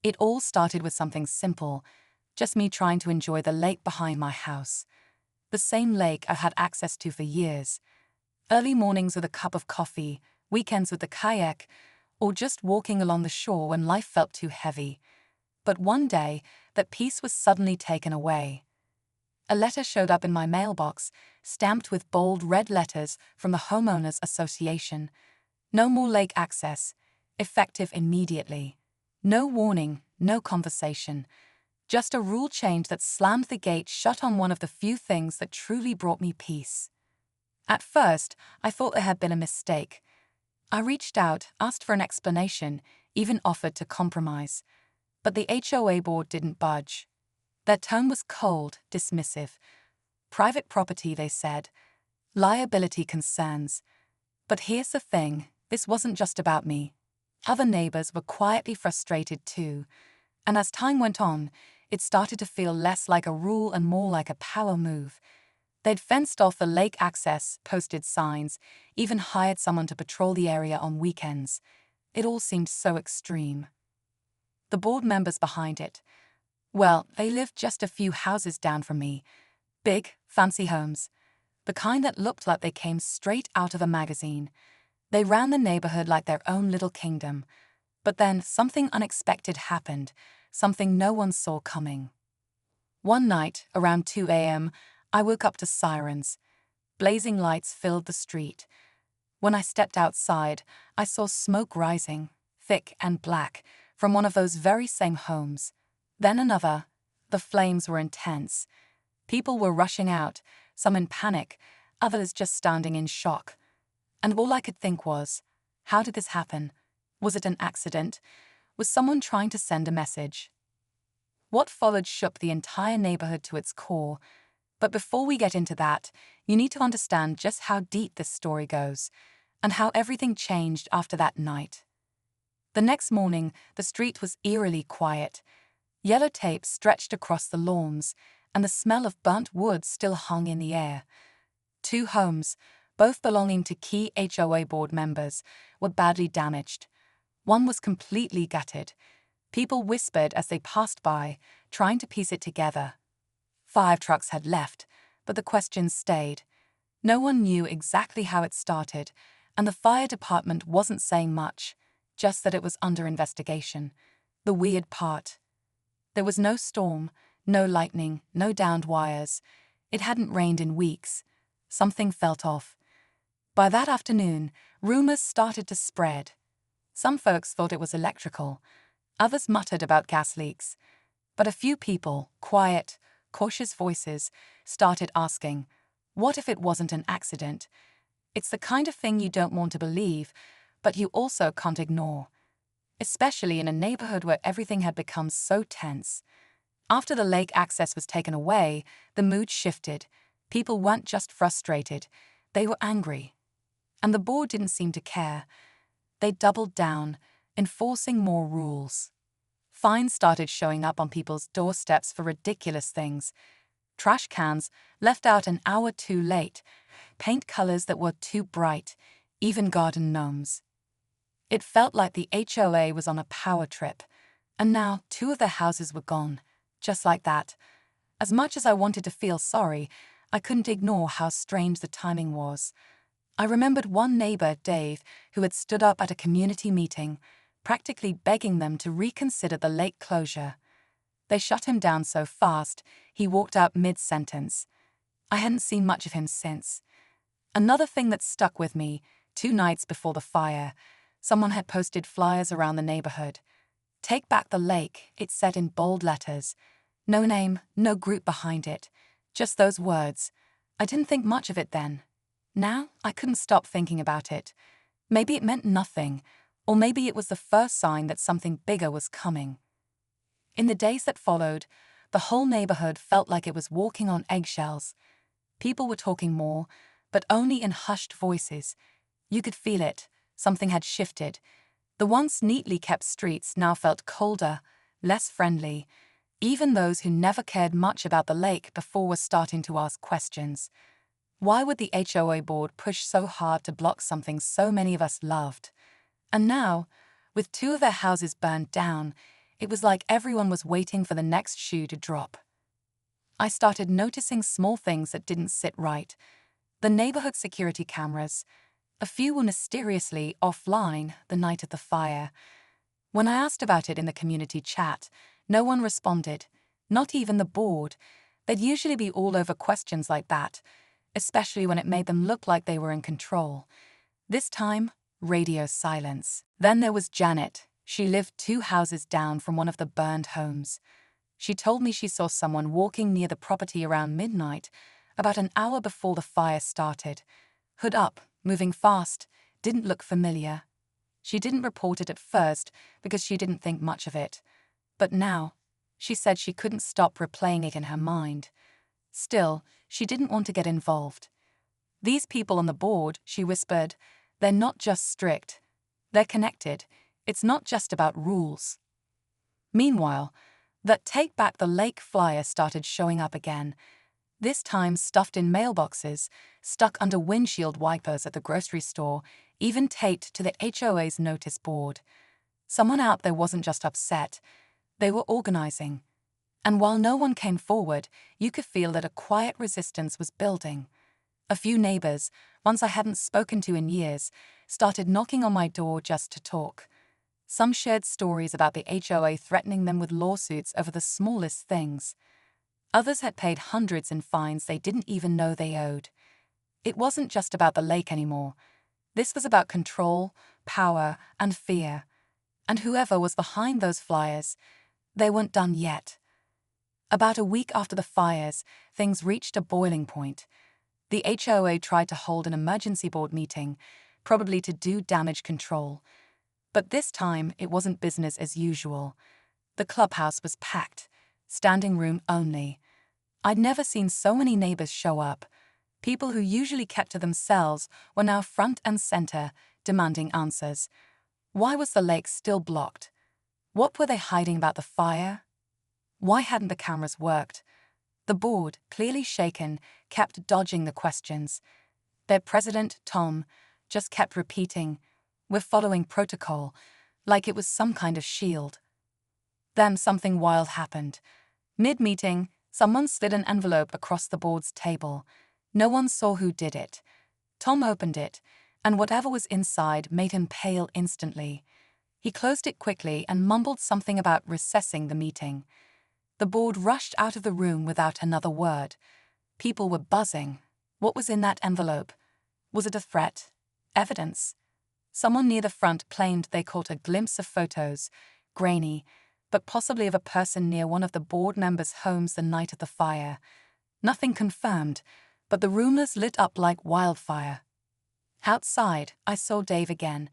It all started with something simple, just me trying to enjoy the lake behind my house. The same lake I've had access to for years. Early mornings with a cup of coffee, weekends with the kayak, or just walking along the shore when life felt too heavy. But one day, that peace was suddenly taken away. A letter showed up in my mailbox, stamped with bold red letters from the Homeowners Association. No more lake access, effective immediately. No warning, no conversation. Just a rule change that slammed the gate shut on one of the few things that truly brought me peace. At first, I thought there had been a mistake. I reached out, asked for an explanation, even offered to compromise. But the HOA board didn't budge. Their tone was cold, dismissive. Private property, they said. Liability concerns. But here's the thing, this wasn't just about me. Other neighbors were quietly frustrated too. And as time went on, it started to feel less like a rule and more like a power move. They'd fenced off the lake access, posted signs, even hired someone to patrol the area on weekends. It all seemed so extreme. The board members behind it, well, they lived just a few houses down from me. Big, fancy homes. The kind that looked like they came straight out of a magazine. They ran the neighborhood like their own little kingdom. But then something unexpected happened, something no one saw coming. One night, around 2 a.m., I woke up to sirens. Blazing lights filled the street. When I stepped outside, I saw smoke rising, thick and black, from one of those very same homes. Then another. The flames were intense. People were rushing out, some in panic, others just standing in shock. And all I could think was, how did this happen? Was it an accident? Was someone trying to send a message? What followed shook the entire neighborhood to its core. But before we get into that, you need to understand just how deep this story goes, and how everything changed after that night. The next morning, the street was eerily quiet. Yellow tape stretched across the lawns, and the smell of burnt wood still hung in the air. 2 homes, both belonging to key HOA board members, were badly damaged. One was completely gutted. People whispered as they passed by, trying to piece it together. 5 trucks had left, but the questions stayed. No one knew exactly how it started, and the fire department wasn't saying much, just that it was under investigation. The weird part. There was no storm, no lightning, no downed wires. It hadn't rained in weeks. Something felt off. By that afternoon, rumors started to spread. Some folks thought it was electrical. Others muttered about gas leaks. But a few people, quiet, cautious voices, started asking, what if it wasn't an accident? It's the kind of thing you don't want to believe, but you also can't ignore. Especially in a neighborhood where everything had become so tense. After the lake access was taken away, the mood shifted. People weren't just frustrated, they were angry. And the board didn't seem to care. They doubled down, enforcing more rules. Fines started showing up on people's doorsteps for ridiculous things. Trash cans left out an hour too late, paint colors that were too bright, even garden gnomes. It felt like the HOA was on a power trip, and now 2 of their houses were gone, just like that. As much as I wanted to feel sorry, I couldn't ignore how strange the timing was. I remembered one neighbor, Dave, who had stood up at a community meeting, practically begging them to reconsider the lake closure. They shut him down so fast, he walked out mid-sentence. I hadn't seen much of him since. Another thing that stuck with me, 2 nights before the fire, someone had posted flyers around the neighborhood. Take back the lake, it said in bold letters. No name, no group behind it. Just those words. I didn't think much of it then. Now, I couldn't stop thinking about it. Maybe it meant nothing, or maybe it was the first sign that something bigger was coming. In the days that followed, the whole neighborhood felt like it was walking on eggshells. People were talking more, but only in hushed voices. You could feel it. Something had shifted. The once neatly kept streets now felt colder, less friendly. Even those who never cared much about the lake before were starting to ask questions. Why would the HOA board push so hard to block something so many of us loved? And now, with 2 of their houses burned down, It was like everyone was waiting for the next shoe to drop. I started noticing small things that didn't sit right. The neighborhood security cameras. A few were mysteriously offline the night of the fire. When I asked about it in the community chat, no one responded, not even the board. They'd usually be all over questions like that, especially when it made them look like they were in control. This time, radio silence. Then there was Janet. She lived 2 houses down from one of the burned homes. She told me she saw someone walking near the property around midnight, about an hour before the fire started. Hood up, moving fast, didn't look familiar. She didn't report it at first because she didn't think much of it. But now, she said she couldn't stop replaying it in her mind. Still, she didn't want to get involved. These people on the board, she whispered, they're not just strict. They're connected. It's not just about rules. Meanwhile, that Take Back the Lake flyer started showing up again, this time stuffed in mailboxes, stuck under windshield wipers at the grocery store, even taped to the HOA's notice board. Someone out there wasn't just upset, they were organizing. And while no one came forward, you could feel that a quiet resistance was building. A few neighbors, ones I hadn't spoken to in years, started knocking on my door just to talk. Some shared stories about the HOA threatening them with lawsuits over the smallest things. Others had paid hundreds in fines they didn't even know they owed. It wasn't just about the lake anymore. This was about control, power, and fear. And whoever was behind those flyers, they weren't done yet. About a week after the fires, things reached a boiling point. The HOA tried to hold an emergency board meeting, probably to do damage control. But this time, it wasn't business as usual. The clubhouse was packed, standing room only. I'd never seen so many neighbors show up. People who usually kept to themselves were now front and center, demanding answers. Why was the lake still blocked? What were they hiding about the fire? Why hadn't the cameras worked? The board, clearly shaken, kept dodging the questions. Their president, Tom, just kept repeating, "We're following protocol," like it was some kind of shield. Then something wild happened. Mid-meeting, someone slid an envelope across the board's table. No one saw who did it. Tom opened it, and whatever was inside made him pale instantly. He closed it quickly and mumbled something about recessing the meeting. The board rushed out of the room without another word. People were buzzing. What was in that envelope? Was it a threat? Evidence? Someone near the front claimed they caught a glimpse of photos, grainy, but possibly of a person near one of the board members' homes the night of the fire. Nothing confirmed, but the rumors lit up like wildfire. Outside, I saw Dave again,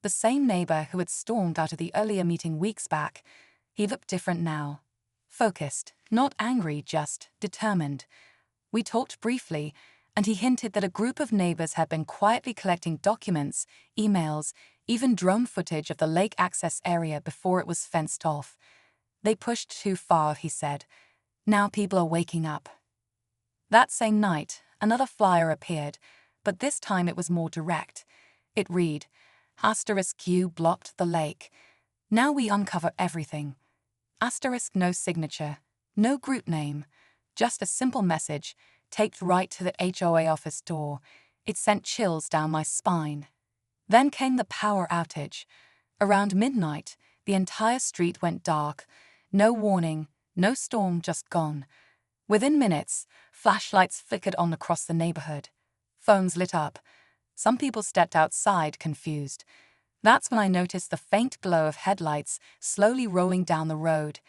the same neighbor who had stormed out of the earlier meeting weeks back. He looked different now. Focused, not angry, just determined. We talked briefly, and he hinted that a group of neighbors had been quietly collecting documents, emails, even drone footage of the lake access area before it was fenced off. They pushed too far, he said. Now people are waking up. That same night, another flyer appeared, but this time it was more direct. It read, *Q blocked the lake. Now we uncover everything. No signature, no group name, just a simple message, taped right to the HOA office door. It sent chills down my spine. Then came the power outage. Around midnight, the entire street went dark. No warning, no storm, just gone. Within minutes, flashlights flickered on across the neighborhood. Phones lit up. Some people stepped outside, confused. That's when I noticed the faint glow of headlights slowly rolling down the road,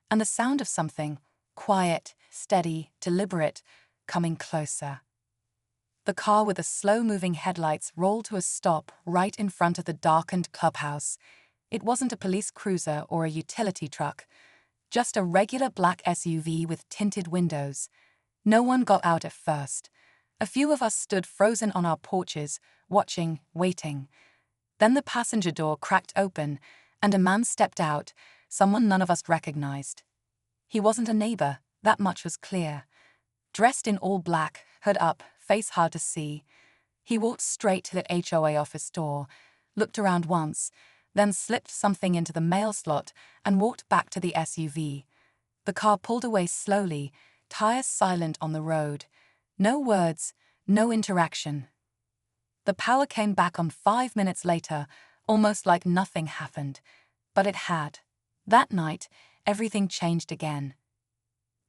and the sound of something, quiet, steady, deliberate, coming closer. The car with the slow-moving headlights rolled to a stop right in front of the darkened clubhouse. It wasn't a police cruiser or a utility truck, just a regular black SUV with tinted windows. No one got out at first. A few of us stood frozen on our porches, watching, waiting. Then the passenger door cracked open, and a man stepped out, someone none of us recognized. He wasn't a neighbor, that much was clear. Dressed in all black, hood up, face hard to see. He walked straight to the HOA office door, looked around once, then slipped something into the mail slot and walked back to the SUV. The car pulled away slowly, tires silent on the road. No words, no interaction. The power came back on 5 minutes later, almost like nothing happened. But it had. That night, everything changed again.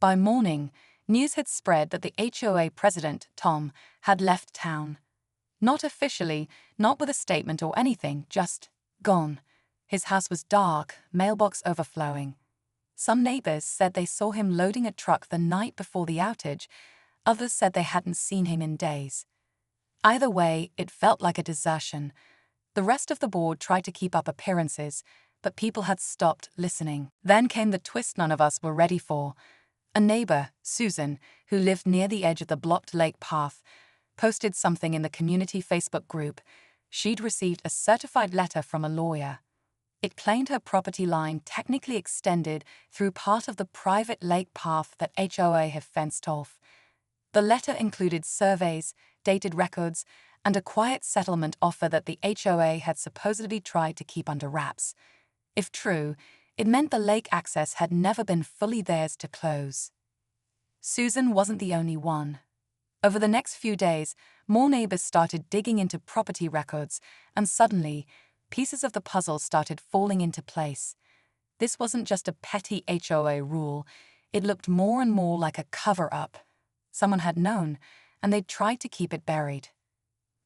By morning, news had spread that the HOA president, Tom, had left town. Not officially, not with a statement or anything, just gone. His house was dark, mailbox overflowing. Some neighbors said they saw him loading a truck the night before the outage. Others said they hadn't seen him in days. Either way, it felt like a desertion. The rest of the board tried to keep up appearances, but people had stopped listening. Then came the twist none of us were ready for. A neighbor, Susan, who lived near the edge of the blocked lake path, posted something in the community Facebook group. She'd received a certified letter from a lawyer. It claimed her property line technically extended through part of the private lake path that HOA had fenced off. The letter included surveys, dated records, and a quiet settlement offer that the HOA had supposedly tried to keep under wraps. If true, it meant the lake access had never been fully theirs to close. Susan wasn't the only one. Over the next few days, more neighbors started digging into property records, and suddenly, pieces of the puzzle started falling into place. This wasn't just a petty HOA rule, it looked more and more like a cover-up. Someone had known, and they'd tried to keep it buried.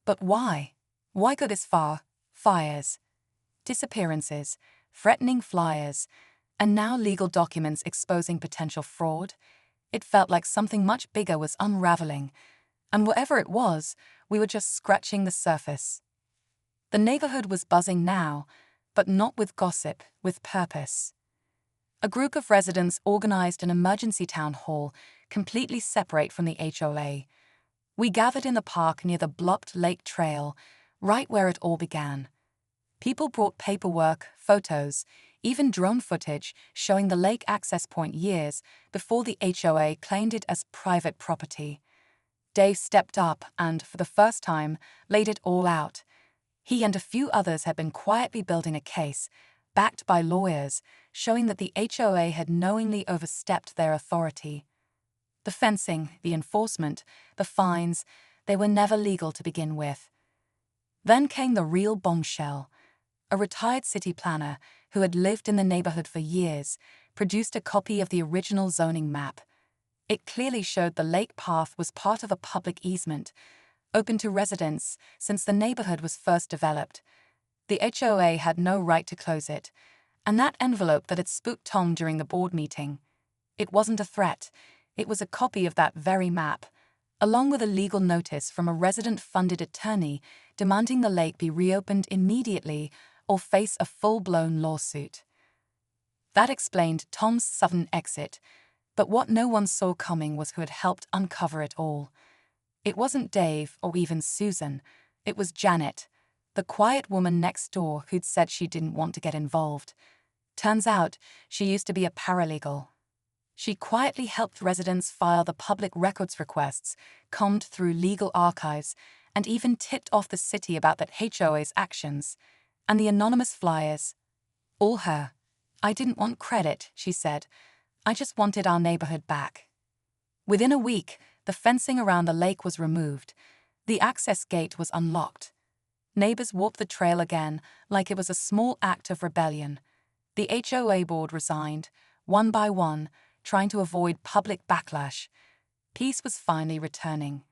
But why? Why go this far? Fires, disappearances, threatening flyers, and now legal documents exposing potential fraud. It felt like something much bigger was unraveling, and whatever it was, we were just scratching the surface. The neighborhood was buzzing now, but not with gossip, with purpose. A group of residents organized an emergency town hall, completely separate from the HOA. We gathered in the park near the blocked lake trail, right where it all began. People brought paperwork, photos, even drone footage showing the lake access point years before the HOA claimed it as private property. Dave stepped up and, for the first time, laid it all out. He and a few others had been quietly building a case, backed by lawyers, showing that the HOA had knowingly overstepped their authority. The fencing, the enforcement, the fines, they were never legal to begin with. Then came the real bombshell. A retired city planner, who had lived in the neighborhood for years, produced a copy of the original zoning map. It clearly showed the lake path was part of a public easement, open to residents since the neighborhood was first developed. The HOA had no right to close it, and that envelope that had spooked Tom during the board meeting. It wasn't a threat, it was a copy of that very map, along with a legal notice from a resident-funded attorney demanding the lake be reopened immediately or face a full-blown lawsuit. That explained Tom's sudden exit, but what no one saw coming was who had helped uncover it all. It wasn't Dave or even Susan, it was Janet, the quiet woman next door who'd said she didn't want to get involved. Turns out, she used to be a paralegal. She quietly helped residents file the public records requests, combed through legal archives, and even tipped off the city about that HOA's actions. And the anonymous flyers. All her. I didn't want credit, she said. I just wanted our neighborhood back. Within a week, the fencing around the lake was removed. The access gate was unlocked. Neighbors walked the trail again, like it was a small act of rebellion. The HOA board resigned, one by one, trying to avoid public backlash. Peace was finally returning.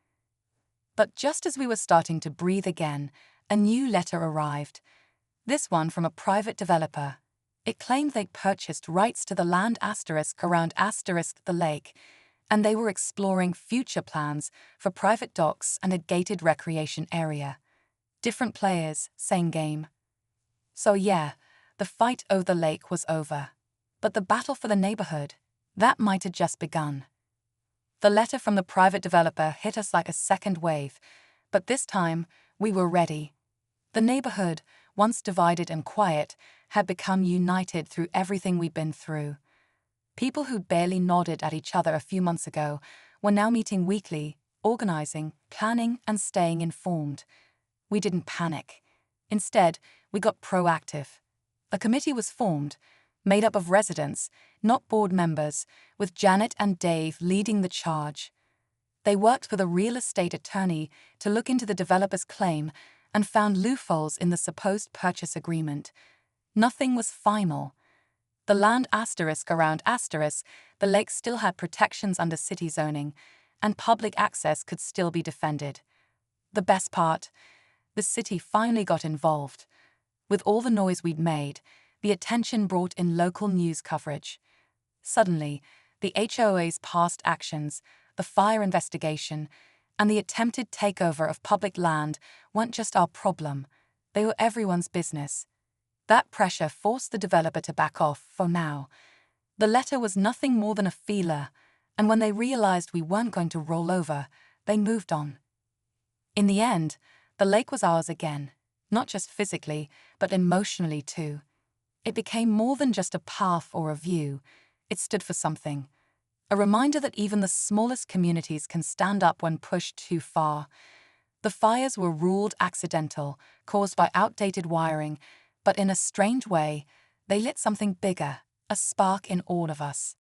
But just as we were starting to breathe again, a new letter arrived. This one from a private developer. It claimed they'd purchased rights to the land around the lake, and they were exploring future plans for private docks and a gated recreation area. Different players, same game. So yeah, the fight over the lake was over. But the battle for the neighborhood, that might have just begun. The letter from the private developer hit us like a second wave, but this time, we were ready. The neighborhood, once divided and quiet, had become united through everything we'd been through. People who barely nodded at each other a few months ago were now meeting weekly, organizing, planning, and staying informed. We didn't panic. Instead, we got proactive. A committee was formed, made up of residents, not board members, with Janet and Dave leading the charge. They worked with a real estate attorney to look into the developer's claim and found loopholes in the supposed purchase agreement. Nothing was final. The land asterisk around asterisk, the lake still had protections under city zoning, and public access could still be defended. The best part? The city finally got involved. With all the noise we'd made, the attention brought in local news coverage. Suddenly, the HOA's past actions, the fire investigation, and the attempted takeover of public land weren't just our problem, they were everyone's business. That pressure forced the developer to back off for now. The letter was nothing more than a feeler, and when they realized we weren't going to roll over, they moved on. In the end, the lake was ours again, not just physically, but emotionally too. It became more than just a path or a view. It stood for something. A reminder that even the smallest communities can stand up when pushed too far. The fires were ruled accidental, caused by outdated wiring, but in a strange way, they lit something bigger, a spark in all of us.